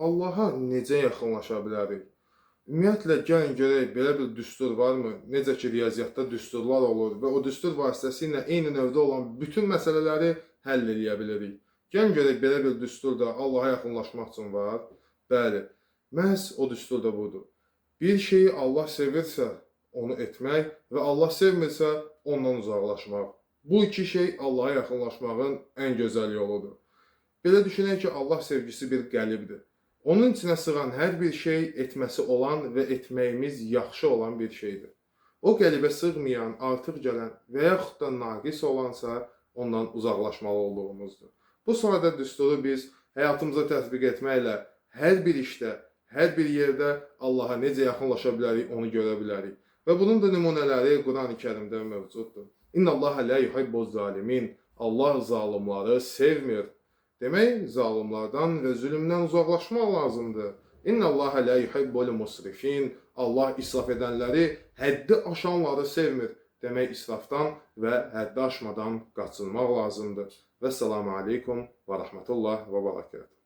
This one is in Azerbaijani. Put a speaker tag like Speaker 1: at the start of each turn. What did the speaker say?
Speaker 1: Allaha necə yaxınlaşa bilərik? Ümumiyyətlə, gəlin görək, belə bir düstur varmı? Necə ki, riyaziyyatda düsturlar olur və o düstur vasitəsilə eyni növdə olan bütün məsələləri həll edə bilirik. Gəlin görək, belə bir düstur da Allaha yaxınlaşmaq üçün var. Bəli, məhz o düstur da budur. Bir şeyi Allah sevirsə, onu etmək və Allah sevmirsə, ondan uzaqlaşmaq. Bu iki şey Allaha yaxınlaşmağın ən gözəl yoludur. Belə düşünək ki, Allah sevgisi bir qəlibdir. Onun içinə sığan hər bir şey etməsi olan və etməyimiz yaxşı olan bir şeydir. O qəlibə sığmayan, artıq gələn və yaxud da naqis olansa, ondan uzaqlaşmalı olduğumuzdur. Bu sayədə düsturu biz həyatımıza tətbiq etməklə hər bir işdə, hər bir yerdə Allaha necə yaxınlaşa bilərik, onu görə bilərik. Və bunun da nümunələri Quran-ı Kərimdə mövcuddur. İnnallaha la yuhibbuz zalimin. Allah zalimları sevmir. Demək, zalimlardan və zülmdən uzaqlaşmaq lazımdır. İnnallaha la yuhibbul musrifin. Allah israf edənləri, həddi aşanları sevmir. Demək, israfdan və həddi aşmadan qaçınmaq lazımdır. Vəssalamu aleykum və rəhmətullah və barakatuhu.